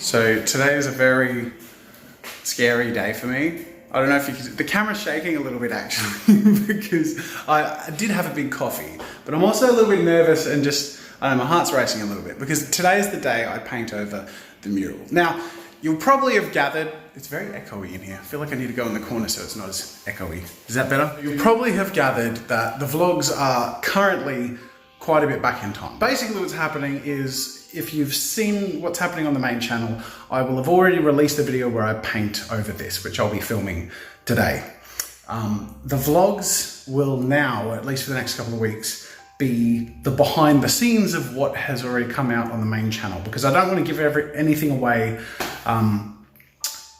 So today is a very scary day for me. I don't know if you can, the camera's shaking a little bit actually because I did have a big coffee, but I'm also a little bit nervous and just, I don't know, my heart's racing a little bit because today is the day I paint over the mural. Now, you'll probably have gathered, it's very echoey in here. I feel like I need to go in the corner so it's not as echoey. Is that better? You'll probably have gathered that the vlogs are currently quite a bit back in time. Basically what's happening is, if you've seen what's happening on the main channel, I will have already released a video where I paint over this, which I'll be filming today. The vlogs will now, at least for the next couple of weeks, be the behind the scenes of what has already come out on the main channel, because I don't want to give anything away. But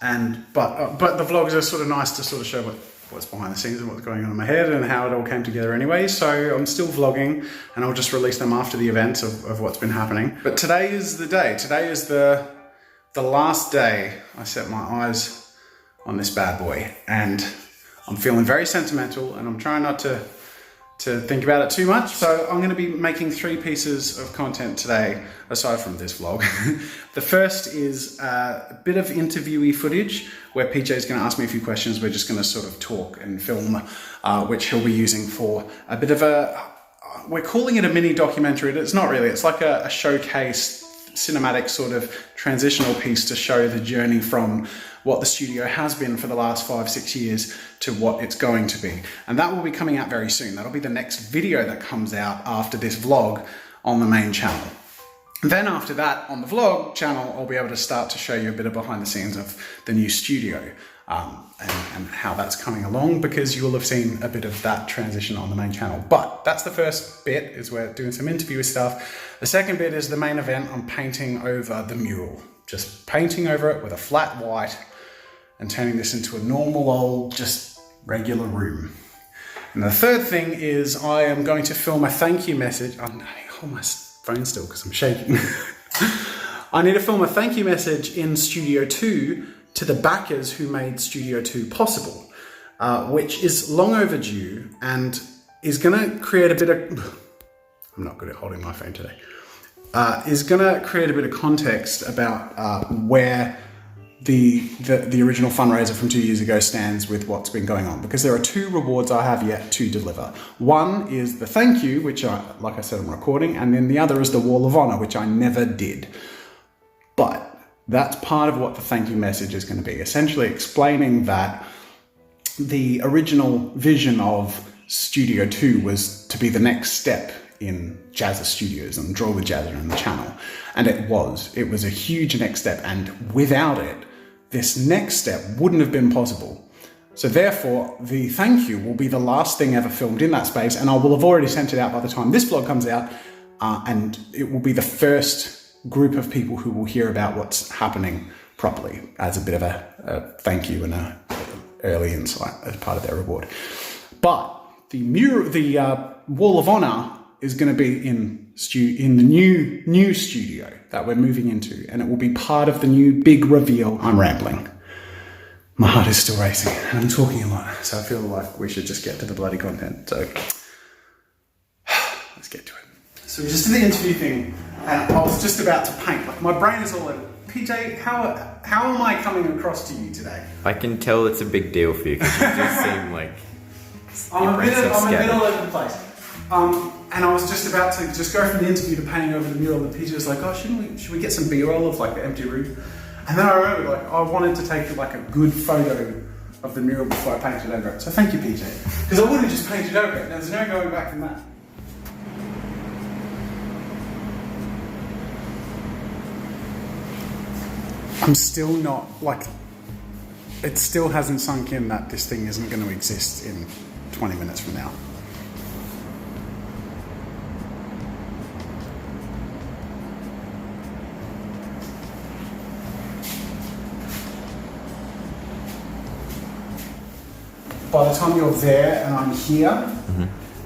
the vlogs are sort of nice to sort of show what's behind the scenes and what's going on in my head and how it all came together anyway. So I'm still vlogging and I'll just release them after the events of what's been happening. But today is the day. Today is the last day I set my eyes on this bad boy, and I'm feeling very sentimental and I'm trying not to think about it too much. So I'm going to be making 3 pieces of content today, aside from this vlog. The first is a bit of interviewee footage where PJ is going to ask me a few questions. We're just going to sort of talk and film, which he'll be using for a bit of we're calling it a mini documentary. It's not really, it's like a showcase cinematic sort of transitional piece to show the journey from what the studio has been for the last 5-6 years to what it's going to be. And that will be coming out very soon. That'll be the next video that comes out after this vlog on the main channel. Then after that, on the vlog channel, I'll be able to start to show you a bit of behind the scenes of the new studio and how that's coming along, because you will have seen a bit of that transition on the main channel. But that's the first bit, is we're doing some interview stuff. The second bit is the main event. I'm painting over the mural, just painting over it with a flat white and turning this into a normal old, just regular room. And the third thing is I am going to film a thank you message. I hold my phone still because I'm shaking. I need to film a thank you message in Studio 2 to the backers who made Studio 2 possible, which is long overdue and is gonna create a bit of, I'm not good at holding my phone today, is gonna create a bit of context about where the original fundraiser from 2 years ago stands with what's been going on, because there are 2 rewards I have yet to deliver. One is the thank you, which like I said, I'm recording, and then the other is the Wall of Honor, which I never did. But that's part of what the thank you message is going to be, essentially explaining that the original vision of Studio 2 was to be the next step in Jazza Studios and Draw with Jazza and the channel. And it was a huge next step, and without it, this next step wouldn't have been possible. So therefore, the thank you will be the last thing ever filmed in that space, and I will have already sent it out by the time this vlog comes out, and it will be the first group of people who will hear about what's happening properly as a bit of a thank you and a early insight as part of their reward. But the Wall of Honor is going to be in the new studio that we're moving into, and it will be part of the new big reveal. I'm rambling. My heart is still racing and I'm talking a lot, so I feel like we should just get to the bloody content. So let's get to it. So we just did the interview thing and I was just about to paint. Like, my brain is all over. PJ, how am I coming across to you today? I can tell it's a big deal for you because you just seem like I'm a bit all over the place. And I was just about to just go from the interview to painting over the mural, and PJ was like, oh, should we get some B-roll of like the empty room? And then I remembered, like, I wanted to take like a good photo of the mural before I painted over it. So thank you, PJ. Because I would have just painted over it. There's no going back from that. I'm still not, like, it still hasn't sunk in that this thing isn't going to exist in 20 minutes from now. By the time you're there and I'm here,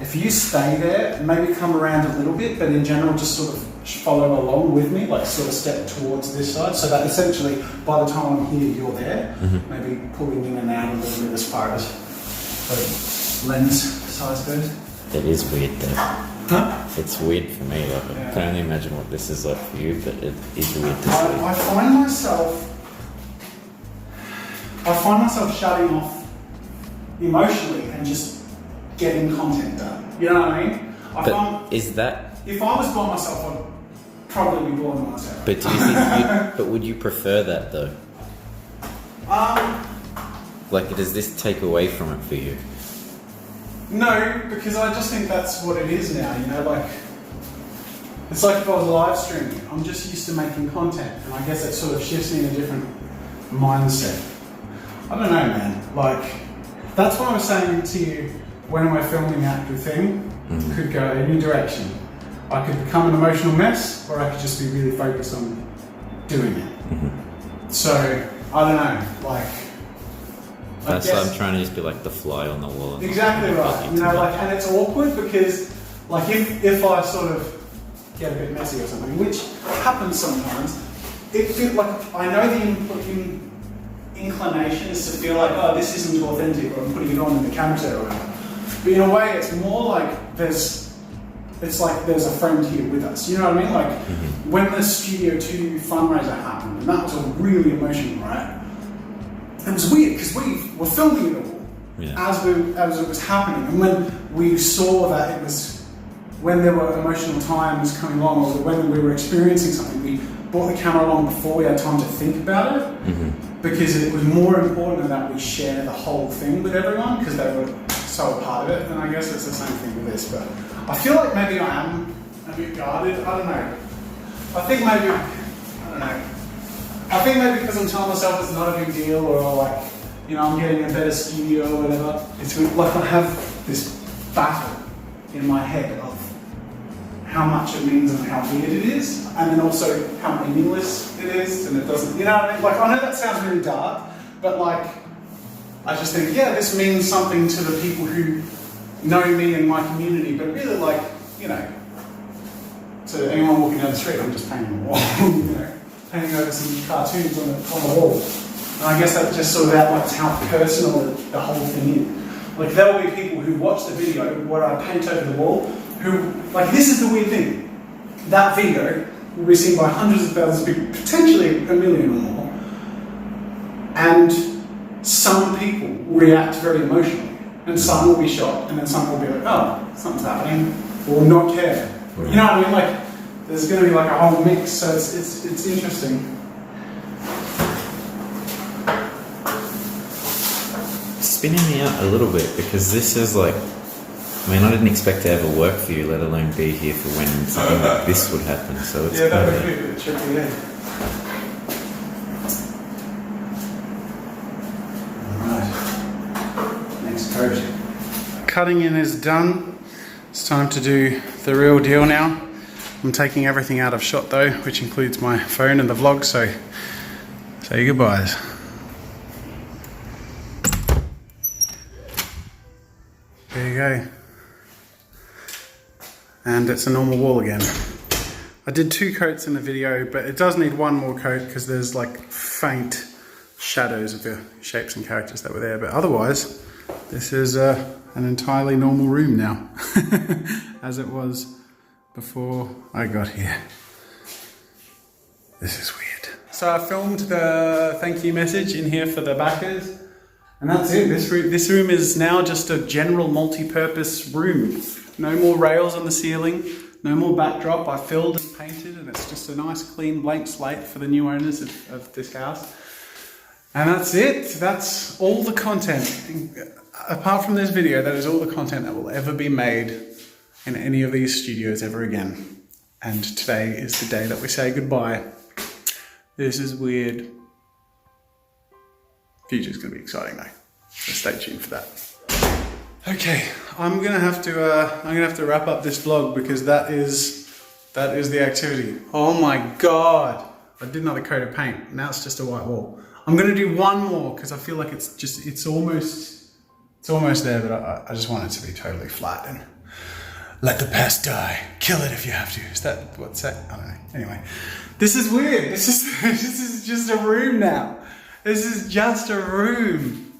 if you stay there, maybe come around a little bit, but in general just sort of follow along with me, like sort of step towards this side, so that essentially by the time I'm here, you're there. Maybe pulling in and out a little bit as far as the lens size goes. That is weird though. It's weird for me. Like I can only imagine what this is like for you, but it is weird to see. I find myself shutting off emotionally and just getting content done. You know what I mean? Is that? If I was by myself, I'd probably be bored of myself. But do you think? But would you prefer that though? Like, does this take away from it for you? No, because I just think that's what it is now. You know, like it's like if I was live streaming. I'm just used to making content, and I guess it sort of shifts me in a different mindset. I don't know, man. Like that's what I was saying to you when we're filming the actor thing. Could go any direction. I could become an emotional mess, or I could just be really focused on doing it. So I don't know, like. That's why I'm trying to just be like the fly on the wall. Exactly right. You know, like, and it's awkward because, like, if I sort of get a bit messy or something, which happens sometimes, it feels like I know the inclination is to feel like, oh, this isn't authentic, or I'm putting it on in the camera or whatever. But in a way, it's more like there's a friend here with us. You know what I mean? Like when the Studio 2 fundraiser happened, and that was all really emotional, right? It was weird because we were filming it all as it was happening, and when we saw that it was when there were emotional times coming along, or when we were experiencing something, we brought the camera along before we had time to think about it, because it was more important that we share the whole thing with everyone because they were so a part of it. And I guess it's the same thing with this, but I feel like maybe I am a bit guarded. I don't know. I think maybe because I'm telling myself it's not a big deal, or like, you know, I'm getting a better studio or whatever. It's like I have this battle in my head of how much it means and how weird it is, and then also how meaningless it is, and it doesn't, you know what I mean? Like, I know that sounds really dark, but like, I just think, yeah, this means something to the people who know me and my community, but really, like, you know, to anyone walking down the street, I'm just painting a wall, you know, painting over some cartoons on the wall. And I guess that just sort of outlines how personal the whole thing is. Like, there will be people who watch the video where I paint over the wall, who, like, this is the weird thing. That video will be seen by hundreds of thousands of people, potentially a million or more. And some people will react very emotionally, and some will be shocked, and then some will be like, oh, something's happening, or not care. You know what I mean? Like, there's going to be like a whole mix, so it's interesting. Spinning me out a little bit, because this is like, I mean, I didn't expect to ever work for you, let alone be here for when something like this would happen. So it's that would be a bit tricky, yeah. Cutting in is done. It's time to do the real deal now. I'm taking everything out of shot though, which includes my phone and the vlog, so say goodbyes. There you go. And it's a normal wall again. I did 2 coats in the video, but it does need 1 more coat because there's like faint shadows of the shapes and characters that were there, but otherwise this is an entirely normal room now, as it was before I got here. This is weird. So I filmed the thank you message in here for the backers, and that's it. This room is now just a general multi-purpose room. No more rails on the ceiling, no more backdrop. I filled and painted, and it's just a nice clean blank slate for the new owners of this house. And that's it. That's all the content. Apart from this video, that is all the content that will ever be made in any of these studios ever again. And today is the day that we say goodbye. This is weird. Future's gonna be exciting though. So stay tuned for that. Okay, I'm gonna have to wrap up this vlog because that is the activity. Oh my god! I did another coat of paint. Now it's just a white wall. I'm gonna do 1 more because I feel like it's almost there, but I just want it to be totally flat and let the past die. Kill it if you have to. Is that what's that? I don't know. Anyway, this is weird. This is just a room now. This is just a room.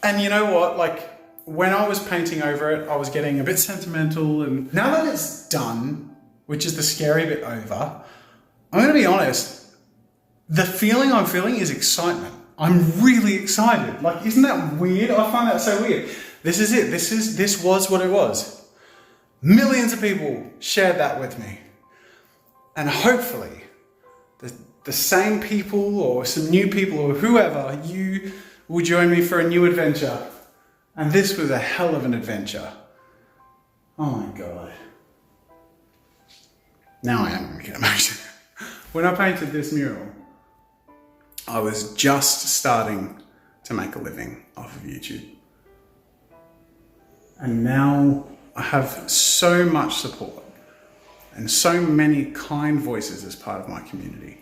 And you know what? Like, when I was painting over it, I was getting a bit sentimental, and now that it's done, which is the scary bit over, I'm going to be honest, the feeling I'm feeling is excitement. I'm really excited. Like, isn't that weird? I find that so weird. This is it. This was what it was. Millions of people shared that with me. And hopefully, the same people or some new people or whoever, you will join me for a new adventure. And this was a hell of an adventure. Oh my God. Now I am going to get emotional. When I painted this mural, I was just starting to make a living off of YouTube. And now I have so much support and so many kind voices as part of my community.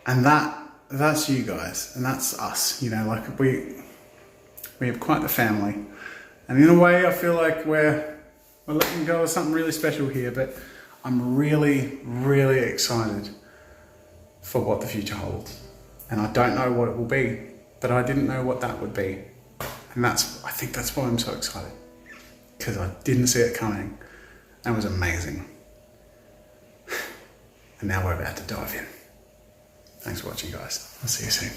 And that's you guys, and that's us. You know, like we have quite the family. And in a way, I feel like we're letting go of something really special here, but I'm really, really excited for what the future holds. And I don't know what it will be, but I didn't know what that would be. And I think that's why I'm so excited, because I didn't see it coming, and it was amazing. And now we're about to dive in. Thanks for watching, guys. I'll see you soon.